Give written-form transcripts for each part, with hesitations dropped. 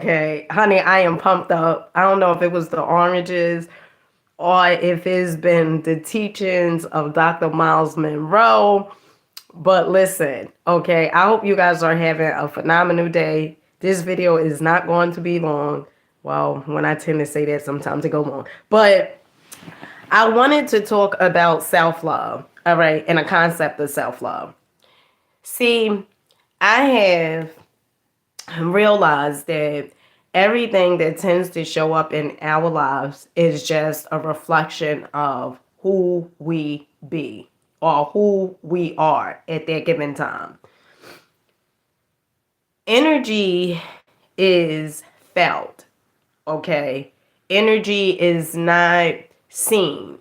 Okay, honey, I am pumped up. I don't know if it was the oranges or if it's been the teachings of Dr. Miles Monroe. But listen, okay, I hope you guys are having a phenomenal day. This video is not going to be long. Well, when I tend to say that, sometimes it go long. But I wanted to talk about self-love, all right, and a concept of self-love. See, I have realized that everything that tends to show up in our lives is just a reflection of who we be or who we are at that given time. Energy is felt, okay? Energy is not seen.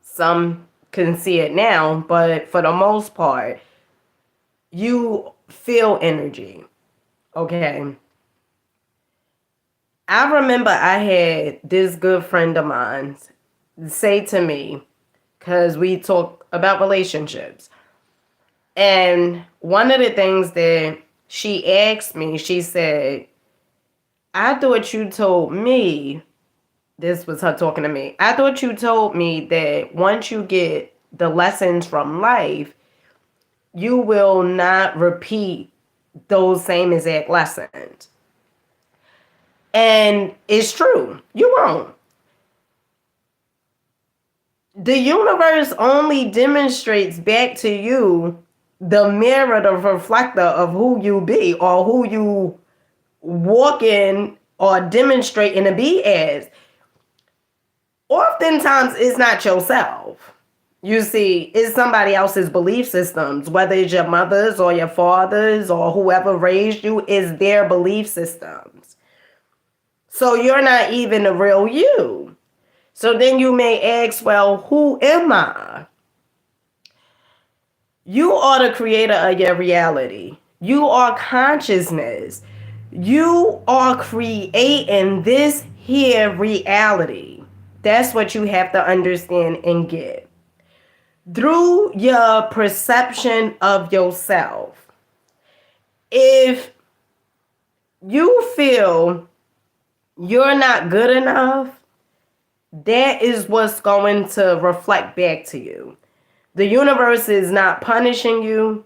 Some can see it now, but for the most part, you feel energy, okay? I remember I had this good friend of mine say to me, because we talk about relationships, and one of the things that she asked me, she said, I thought you told me, this was her talking to me, I thought you told me that once you get the lessons from life, you will not repeat those same exact lessons. And it's true, you won't. The universe only demonstrates back to you the mirror, the reflector of who you be or who you walk in or demonstrating to be as. Oftentimes, it's not yourself. You see, it's somebody else's belief systems, whether it's your mother's or your father's or whoever raised you, is their belief systems. So you're not even the real you. So then you may ask, well, who am I? You are the creator of your reality. You are consciousness. You are creating this here reality. That's what you have to understand and get. Through your perception of yourself. If you feel you're not good enough, that is what's going to reflect back to you. The universe is not punishing you.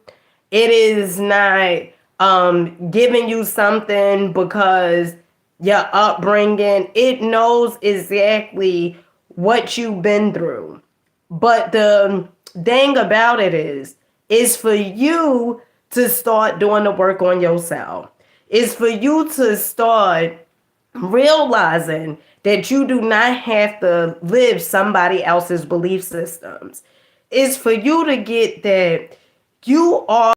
It is not giving you something because your upbringing. It knows exactly what you've been through. But the thing about it is for you to start doing the work on yourself. It's for you to start realizing that you do not have to live somebody else's belief systems. It's for you to get that you are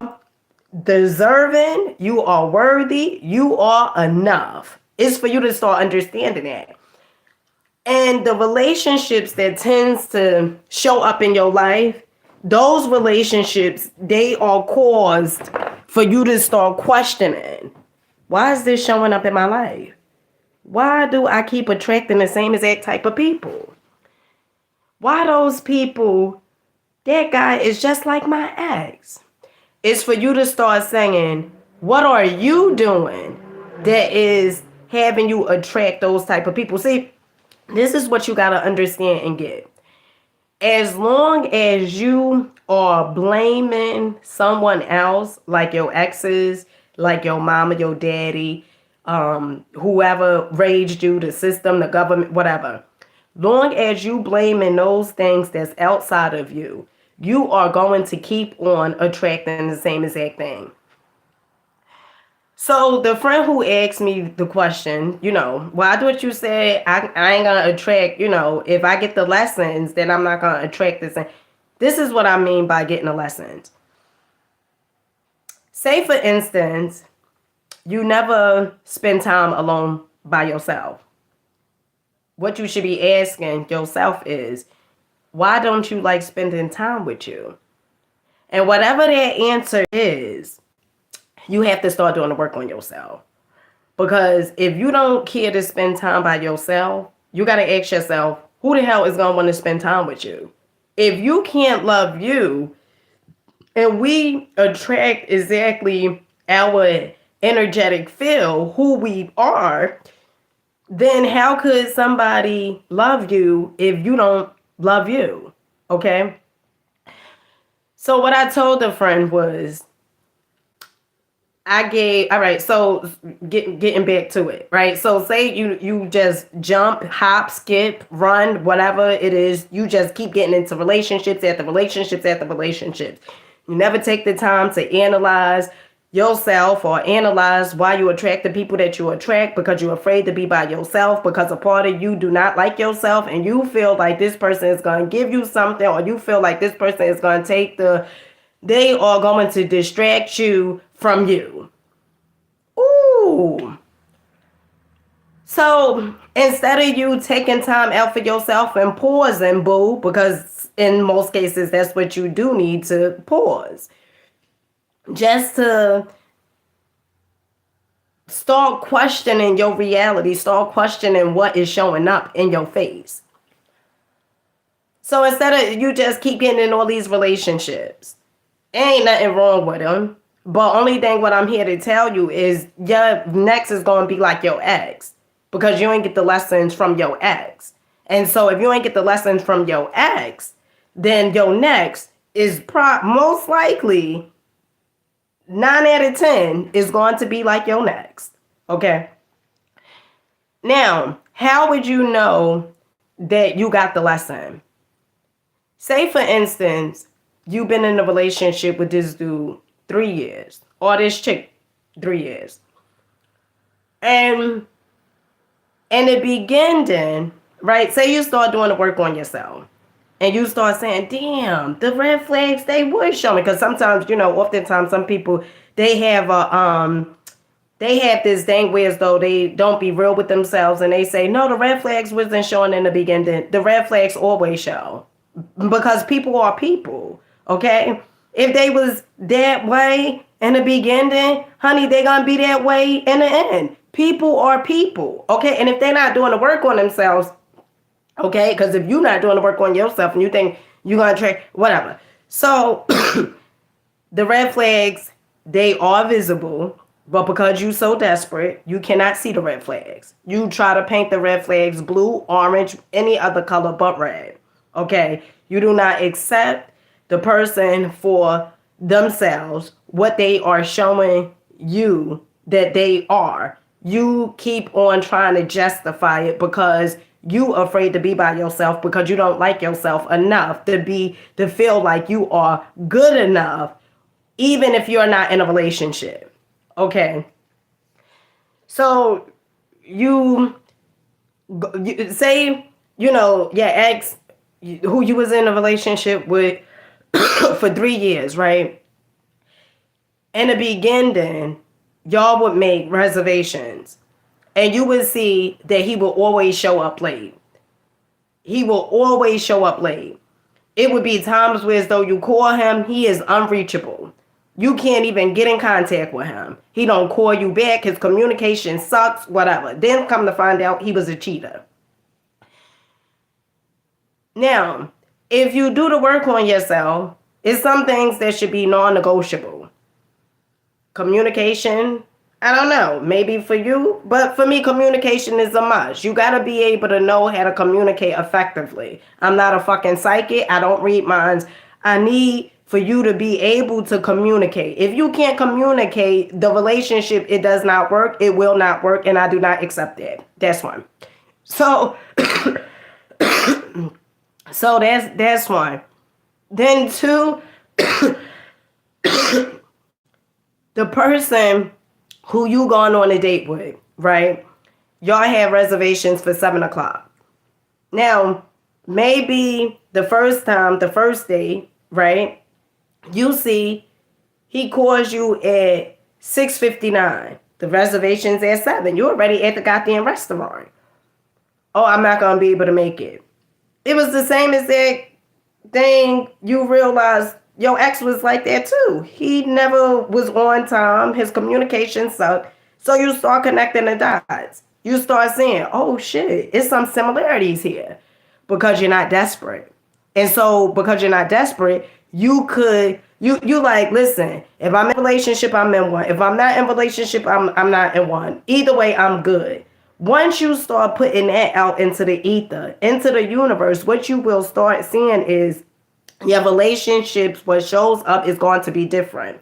deserving, you are worthy, you are enough. It's for you to start understanding that. And the relationships that tends to show up in your life, those relationships, they are caused for you to start questioning. Why is this showing up in my life? Why do I keep attracting the same exact type of people? Why those people, that guy is just like my ex? It's for you to start saying, what are you doing that is having you attract those type of people? See, this is what you got to understand and get. As long as you are blaming someone else, like your exes, like your mama, your daddy, whoever raised you, the system, the government, whatever. Long as you blaming those things that's outside of you, you are going to keep on attracting the same exact thing. So the friend who asked me the question, well, I thought you said I ain't gonna attract, if I get the lessons, then I'm not gonna attract this. This is what I mean by getting the lessons. Say for instance, you never spend time alone by yourself. What you should be asking yourself is, why don't you like spending time with you? And whatever that answer is, you have to start doing the work on yourself. Because if you don't care to spend time by yourself, you got to ask yourself, who the hell is going to want to spend time with you? If you can't love you, and we attract exactly our energetic field, who we are, then how could somebody love you if you don't love you? Okay. So what I told the friend was, all right, so getting back to it, right? So say you just jump, hop, skip, run, whatever it is, you just keep getting into relationships after relationships after relationships. You never take the time to analyze yourself or analyze why you attract the people that you attract, because you're afraid to be by yourself, because a part of you do not like yourself, and you feel like this person is going to give you something, or you feel like this person is going to they are going to distract you from you. Ooh. So instead of you taking time out for yourself and pausing, boo, because in most cases that's what you do need to pause, just to start questioning your reality, start questioning what is showing up in your face. So instead of you just keep getting in all these relationships, ain't nothing wrong with them. But only thing what I'm here to tell you is your next is going to be like your ex, because you ain't get the lessons from your ex. And so if you ain't get the lessons from your ex, then your next is most likely 9 out of 10 is going to be like your next. Okay. Now, how would you know that you got the lesson? Say, for instance, you've been in a relationship with this dude 3 years, or this chick 3 years. And in the beginning, right, say you start doing the work on yourself and you start saying, damn, the red flags, they would show me. Because sometimes, oftentimes some people, they have this thing where as though they don't be real with themselves, and they say, no, the red flags wasn't showing in the beginning. The red flags always show, because people are people, okay? If they was that way in the beginning, honey, they gonna be that way in the end. People are people, okay? And if they're not doing the work on themselves, okay, because if you're not doing the work on yourself and you think you're gonna try, whatever. So the red flags, they are visible, but because you're so desperate, you cannot see the red flags. You try to paint the red flags blue, orange, any other color but red. Okay, you do not accept the person for themselves, what they are showing you that they are. You keep on trying to justify it because you afraid to be by yourself, because you don't like yourself enough to feel like you are good enough, even if you're not in a relationship. Okay, so you say, your ex, who you was in a relationship with for 3 years, right? In the beginning, y'all would make reservations, and you would see that he will always show up late. He will always show up late. It would be times where as though you call him, he is unreachable. You can't even get in contact with him. He don't call you back. His communication sucks, whatever. Then come to find out he was a cheater. Now, if you do the work on yourself, it's some things that should be non-negotiable. Communication, I don't know, maybe for you, but for me, communication is a must. You got to be able to know how to communicate effectively. I'm not a fucking psychic. I don't read minds. I need for you to be able to communicate. If you can't communicate, the relationship, it does not work. It will not work, and I do not accept that. That's one. So, so that's one. Then two, the person who you going on a date with, right? Y'all have reservations for 7:00. Now, maybe the first date, right? You see, he calls you at 6:59. The reservation's at 7. You're already at the goddamn restaurant. Oh, I'm not gonna be able to make it. It was the same exact thing. You realize your ex was like that too. He never was on time. His communication sucked. So you start connecting the dots. You start saying, oh shit, it's some similarities here, because you're not desperate. And so because you're not desperate, you like, listen, if I'm in a relationship, I'm in one. If I'm not in a relationship, I'm not in one. Either way, I'm good. Once you start putting that out into the ether, into the universe, what you will start seeing is your relationships, what shows up is going to be different.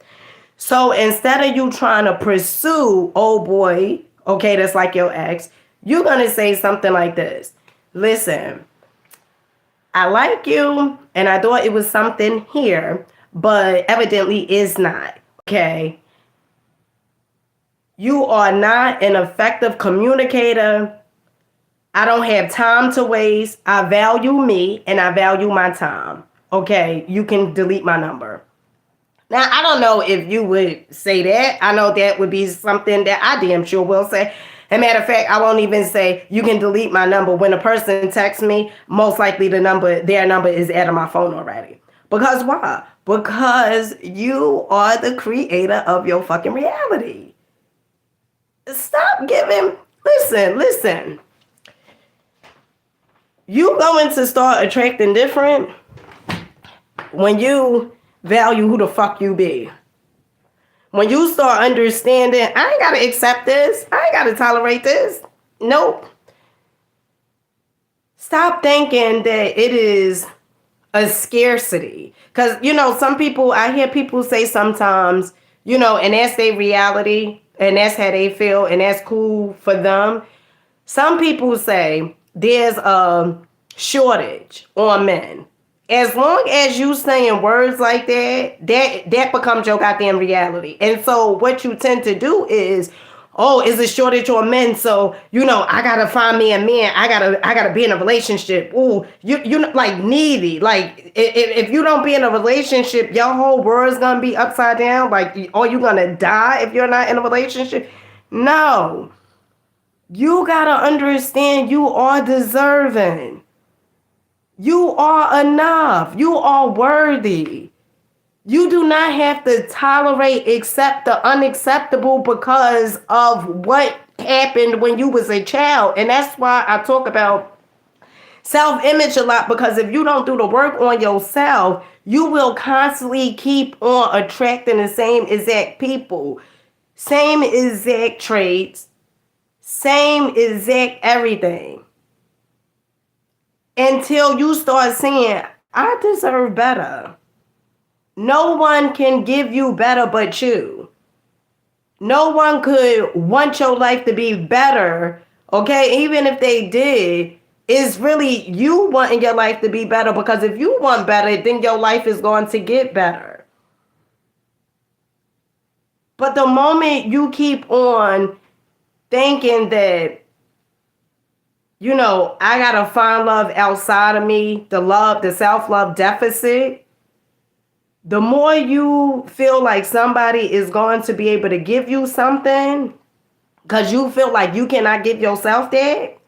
So instead of you trying to pursue, oh boy, okay, that's like your ex, you're going to say something like this. Listen, I like you and I thought it was something here, but evidently is not. Okay. You are not an effective communicator. I don't have time to waste. I value me and I value my time. Okay. You can delete my number. Now, I don't know if you would say that. I know that would be something that I damn sure will say. As a matter of fact, I won't even say you can delete my number. When a person texts me, most likely their number is out of my phone already. Because why? Because you are the creator of your fucking reality. Stop giving. Listen. You going to start attracting different when you value who the fuck you be. When you start understanding, I ain't gotta accept this. I ain't gotta tolerate this. Nope. Stop thinking that it is a scarcity. Because, some people, I hear people say sometimes, and that's their reality, and that's how they feel, and that's cool for them. Some people say there's a shortage on men. As long as you saying words like that becomes your goddamn reality. And so what you tend to do is, is a shortage on men. So, I gotta find me a man. I gotta be in a relationship. Ooh, you like needy. Like if you don't be in a relationship, your whole world's gonna be upside down. Like, are you gonna die if you're not in a relationship? No. You gotta understand you are deserving. You are enough. You are worthy. You do not have to tolerate, accept the unacceptable because of what happened when you was a child. And that's why I talk about self-image a lot, because if you don't do the work on yourself, you will constantly keep on attracting the same exact people, same exact traits, same exact everything. Until you start saying, I deserve better. No one can give you better but you. No one could want your life to be better, okay? Even if they did, it's really you wanting your life to be better, because if you want better, then your life is going to get better. But the moment you keep on thinking that, I gotta find love outside of me, the self-love deficit, the more you feel like somebody is going to be able to give you something because you feel like you cannot give yourself that,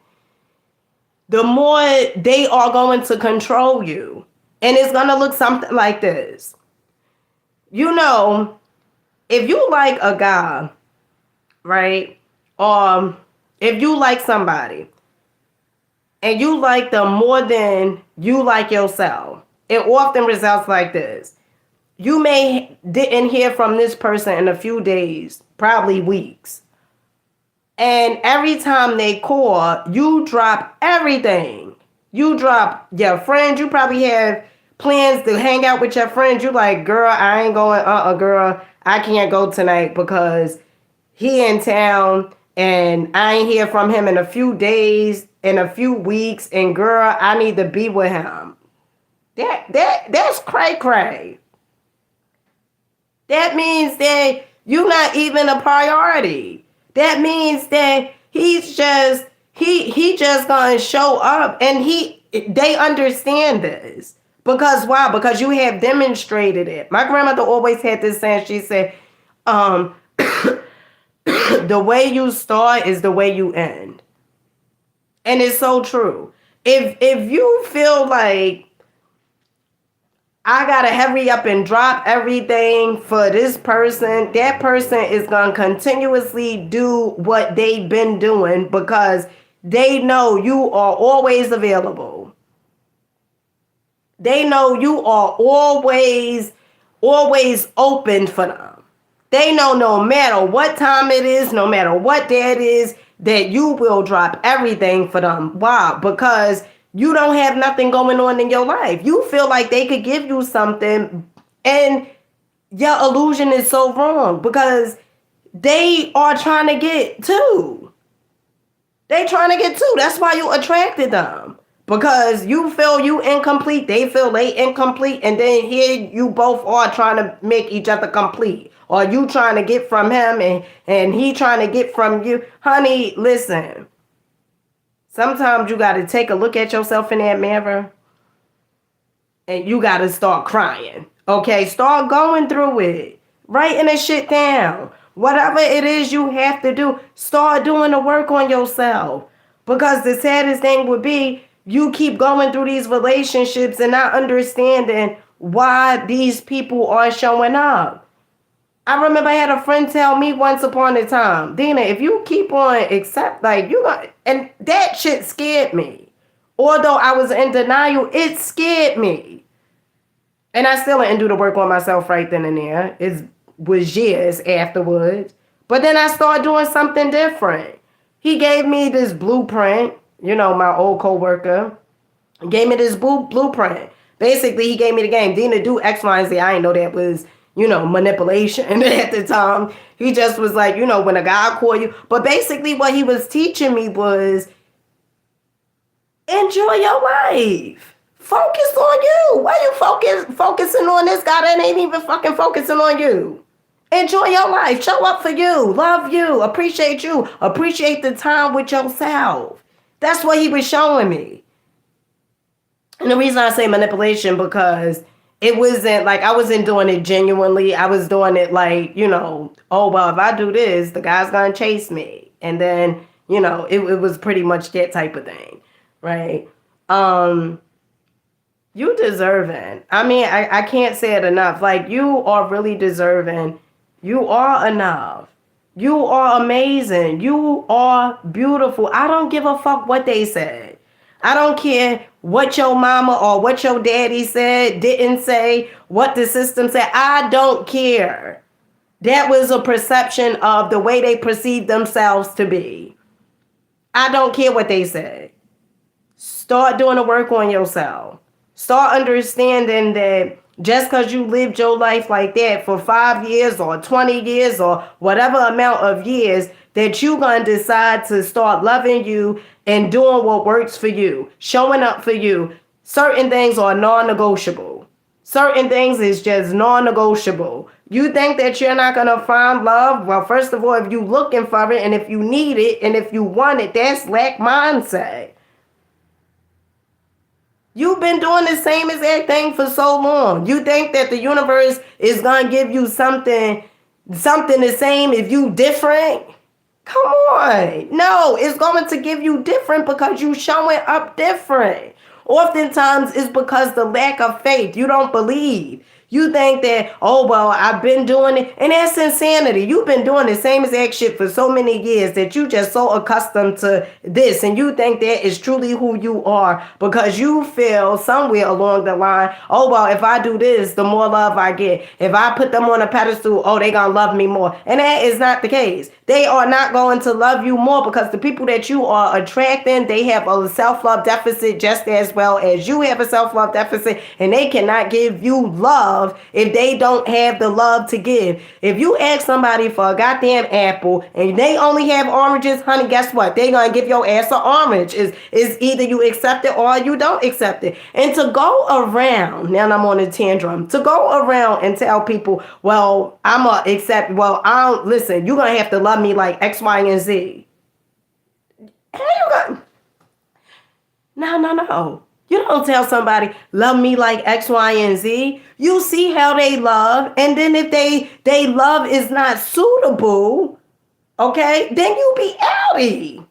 the more they are going to control you. And it's gonna look something like this. If you like a guy, right? If you like somebody, and you like them more than you like yourself, it often results like this. You didn't hear from this person in a few days, probably weeks. And every time they call, you drop everything. You drop your friends. You probably have plans to hang out with your friends. You like, girl, I ain't going, girl, I can't go tonight because he in town and I ain't hear from him in a few days, in a few weeks, and girl, I need to be with him. That's cray. That means that you're not even a priority. That means that he's just he just gonna show up, and they understand this. Because why? Because you have demonstrated it. My grandmother always had this saying. She said, the way you start is the way you end. And it's so true. If you feel like I gotta hurry up and drop everything for this person, that person is gonna continuously do what they've been doing because they know you are always available. They know you are always open for them. They know no matter what time it is, no matter what day it is, that you will drop everything for them. Why? Because you don't have nothing going on in your life. You feel like they could give you something, and your illusion is so wrong because they are trying to get too. They trying to get too. That's why you attracted them. Because you feel you incomplete, they feel they incomplete, and then here you both are trying to make each other complete. Or you trying to get from him and he trying to get from you. Honey, listen. Sometimes you got to take a look at yourself in that mirror and you got to start crying. Okay, start going through it. Writing the shit down. Whatever it is you have to do, start doing the work on yourself. Because the saddest thing would be you keep going through these relationships and not understanding why these people are showing up. I remember I had a friend tell me once upon a time, Dina, if you keep on and that shit scared me. Although I was in denial, it scared me. And I still didn't do the work on myself right then and there. It was years afterwards. But then I started doing something different. He gave me this blueprint, my old coworker gave me this blueprint. Basically, he gave me the game. Dina, do X, Y, and Z. I didn't know that was, manipulation at the time. He just was like, when a guy call you. But basically what he was teaching me was enjoy your life. Focus on you. Why you focusing on this guy that ain't even fucking focusing on you? Enjoy your life. Show up for you. Love you. Appreciate you. Appreciate the time with yourself. That's what he was showing me. And the reason I say manipulation, because it wasn't like I wasn't doing it genuinely. I was doing it like, oh, well, if I do this, the guy's going to chase me. And then, it was pretty much that type of thing. Right. You deserving. I mean, I can't say it enough. Like, you are really deserving. You are enough. You are amazing. You are beautiful. I don't give a fuck what they said. I don't care what your mama or what your daddy said, didn't say, what the system said. I don't care. That was a perception of the way they perceive themselves to be. I don't care what they said. Start doing the work on yourself. Start understanding that just because you lived your life like that for 5 years or 20 years or whatever amount of years, that you're going to decide to start loving you and doing what works for you, showing up for you. Certain things are non-negotiable. Certain things is just non-negotiable. You think that you're not going to find love? Well, first of all, if you're looking for it and if you need it and if you want it, that's lack mindset. You've been doing the same exact thing for so long. You think that the universe is going to give you something the same if you different? Come on. No, it's going to give you different because you showing up different. Oftentimes it's because the lack of faith. You don't believe. You think that, oh, well, I've been doing it. And that's insanity. You've been doing the same exact shit for so many years that you just so accustomed to this. And you think that is truly who you are because you feel somewhere along the line, oh, well, if I do this, the more love I get. If I put them on a pedestal, oh, they going to love me more. And that is not the case. They are not going to love you more because the people that you are attracting, they have a self-love deficit just as well as you have a self-love deficit, and they cannot give you love if they don't have the love to give. If you ask somebody for a goddamn apple and they only have oranges, honey, guess what? They're going to give your ass an orange. Is either you accept it or you don't accept it. And to go around, now I'm on a tantrum, to go around and tell people, well, I'm going to accept, well, I don't, listen, you're going to have to love me like X, Y, and Z. How you going? No. You don't tell somebody, love me like X, Y, and Z. You see how they love. And then if they love is not suitable, okay, then you be outie.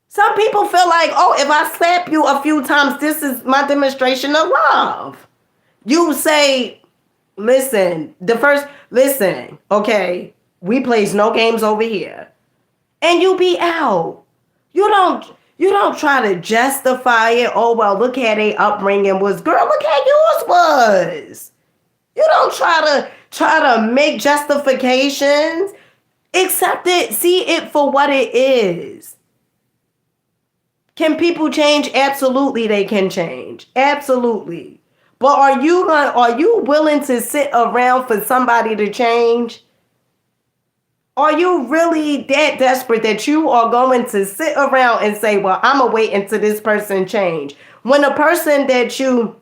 Some people feel like, oh, if I slap you a few times, this is my demonstration of love. You say, listen, okay, we plays no games over here. And you be out. You don't You don't try to justify it. Oh, well, look how their upbringing was. Girl, look how yours was. You don't try to make justifications. Accept it. See it for what it is. Can people change? Absolutely, they can change. Absolutely. But are you willing to sit around for somebody to change? Are you really that desperate that you are going to sit around and say, well, I'm going to wait until this person change? When the person that you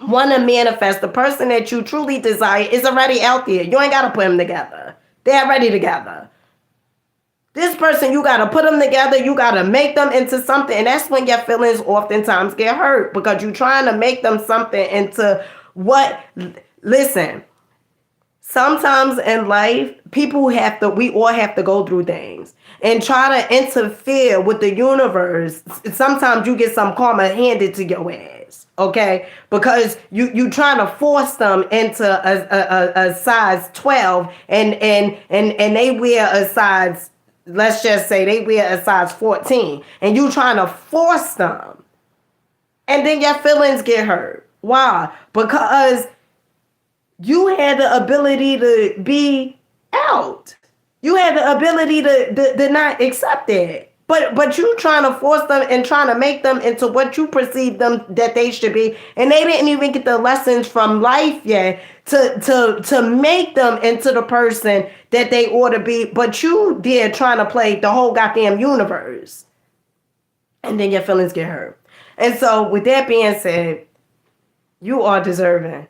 want to manifest, the person that you truly desire is already out there. You ain't got to put them together. They're already together. This person, you got to put them together. You got to make them into something. And that's when your feelings oftentimes get hurt because you're trying to make them something into what, listen, sometimes in life, we all have to go through things and try to interfere with the universe. Sometimes you get some karma handed to your ass, okay? Because you trying to force them into a size 12 and they wear a size, let's just say they wear a size 14 and you trying to force them. And then your feelings get hurt. Why? Because you had the ability to be out. You had the ability to not accept it. But you trying to force them and trying to make them into what you perceive them that they should be. And they didn't even get the lessons from life yet to make them into the person that they ought to be. But you did trying to play the whole goddamn universe. And then your feelings get hurt. And so with that being said, you are deserving.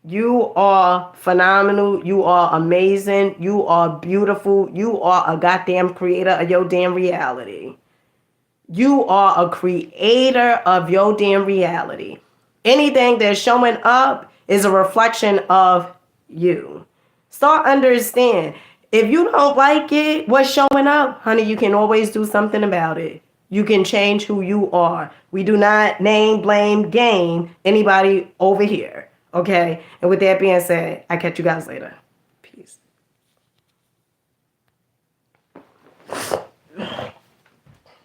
You are phenomenal. You are amazing. You are beautiful. You are a goddamn creator of your damn reality. You are a creator of your damn reality. Anything that's showing up is a reflection of you. Start understand. If you don't like it, what's showing up, honey, you can always do something about it. You can change who you are. We do not name, blame, game anybody over here. Okay, and with that being said, I'll catch you guys later. Peace.